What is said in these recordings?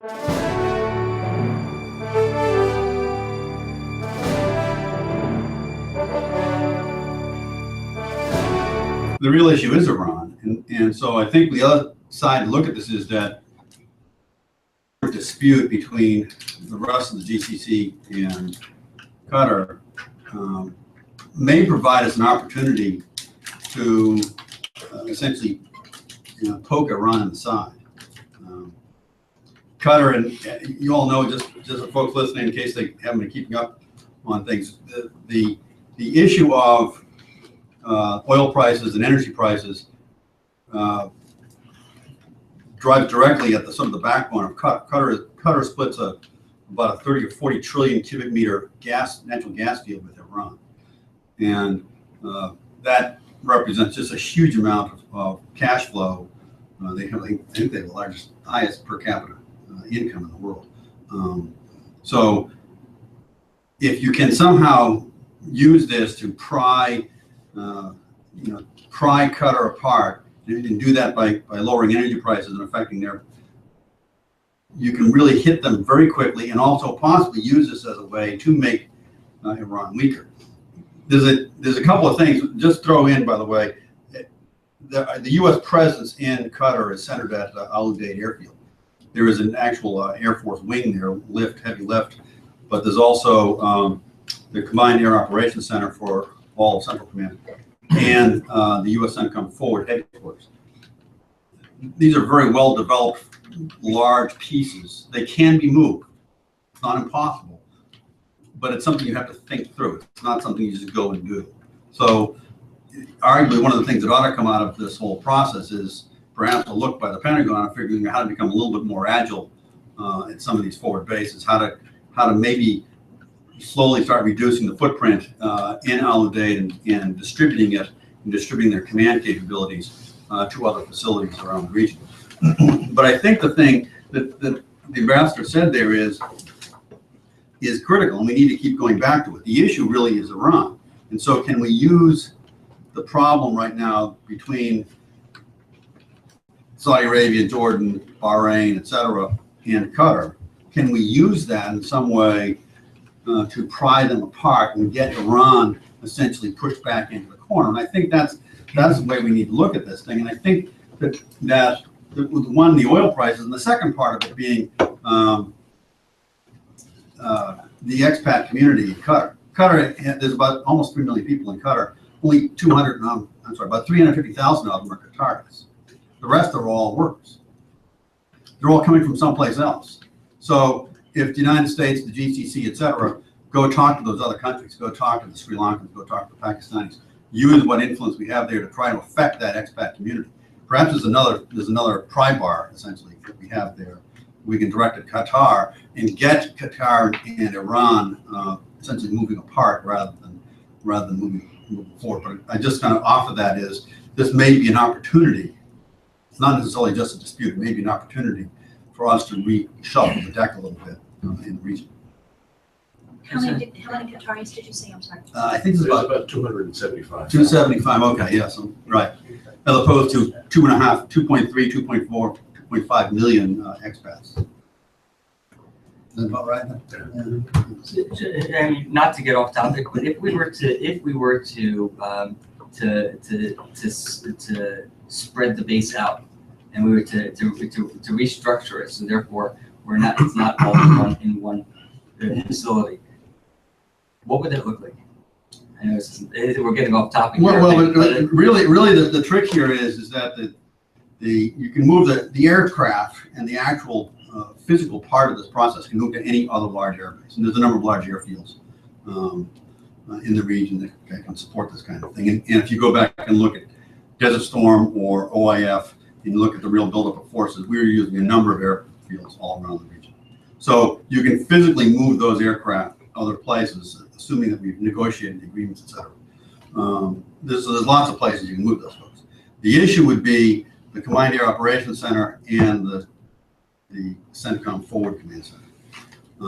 The real issue is Iran, and so I think the other side to look at this is that dispute between the rest of the GCC and Qatar may provide us an opportunity to essentially poke Iran in the side. Qatar, and you all know, just the folks listening, in case they haven't been keeping up on things, the issue of oil prices and energy prices drives directly at some of the backbone of Qatar. Qatar splits about a 30 or 40 trillion cubic meter natural gas field with Iran, and that represents just a huge amount of cash flow. I think they have the highest per capita income in the world. So if you can somehow use this to pry Qatar apart, and do that by lowering energy prices and affecting you can really hit them very quickly, and also possibly use this as a way to make Iran weaker. There's a couple of things. Just throw in, by the way, the U.S. presence in Qatar is centered at Al Udeid Airfield. There is an actual Air Force wing there, heavy lift, but there's also the Combined Air Operations Center for all of Central Command, and the U.S. CENTCOM Forward Headquarters. These are very well developed, large pieces. They can be moved. It's not impossible, but it's something you have to think through. It's not something you just go and do. So arguably, one of the things that ought to come out of this whole process is perhaps a look by the Pentagon at figuring out how to become a little bit more agile at some of these forward bases, how to maybe slowly start reducing the footprint in Al Udeid and distributing it, and distributing their command capabilities to other facilities around the region. But I think the thing that the ambassador said there is critical, and we need to keep going back to it. The issue really is Iran. And so can we use the problem right now between Saudi Arabia, Jordan, Bahrain, et cetera, and Qatar? Can we use that in some way to pry them apart and get Iran essentially pushed back into the corner? And I think that's the way we need to look at this thing. And I think that one, the oil prices, and the second part of it being the expat community in Qatar. Qatar, there's about almost 3 million people in Qatar. Only about 350,000 of them are Qataris. The rest are all workers. They're all coming from someplace else. So if the United States, the GCC, et cetera, go talk to those other countries, go talk to the Sri Lankans, go talk to the Pakistanis, use what influence we have there to try to affect that expat community. Perhaps there's another pry bar, essentially, that we have there. We can direct at Qatar and get Qatar and Iran essentially moving apart rather than moving forward. But I just kind of offer that is this may be an opportunity. It's not necessarily just a dispute. It may be an opportunity for us to reshuffle the deck a little bit in the region. How many Qataris did you say? I'm sorry. I think it's about 275. 275. Okay, yeah, so right, as opposed to 2.5, 2.3, 2.4, 2.5 million expats. Is that about right? Yeah. I mean, not to get off topic, but if we were to spread the base out, and we were to restructure it, so therefore it's not all in one facility, what would that look like? I know we're getting off topic. Well, really, the trick here is that you can move the aircraft and the actual physical part of this process can move to any other large airbase, and there's a number of large airfields in the region that can support this kind of thing. And if you go back and look at Desert Storm or OIF, and you look at the real buildup of forces, we were using a number of airfields all around the region. So you can physically move those aircraft other places, assuming that we've negotiated agreements, et cetera. There's lots of places you can move those folks. The issue would be the Combined Air Operations Center and the CENTCOM Forward Command Center,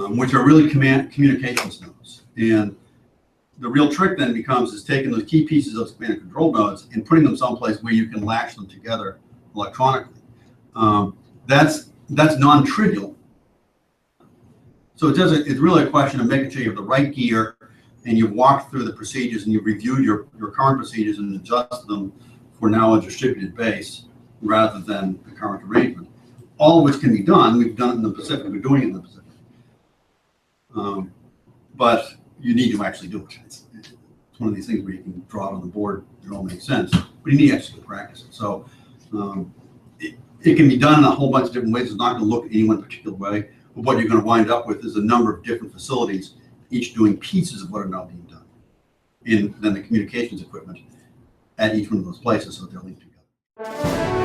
which are really communications nodes. And the real trick then becomes taking those key pieces of command and control nodes and putting them someplace where you can latch them together electronically. That's non-trivial, So it's really a question of making sure you have the right gear and you've walked through the procedures and you've reviewed your current procedures and adjusted them for now a distributed base rather than the current arrangement. All of which can be done. We've done it in the Pacific. We're doing it in the Pacific. But you need to actually do it. It's one of these things where you can draw it on the board. It all makes sense, but you need to actually practice it. So it can be done in a whole bunch of different ways. It's not going to look any one particular way. But what you're going to wind up with is a number of different facilities, each doing pieces of what are now being done. And then the communications equipment at each one of those places so that they're linked together.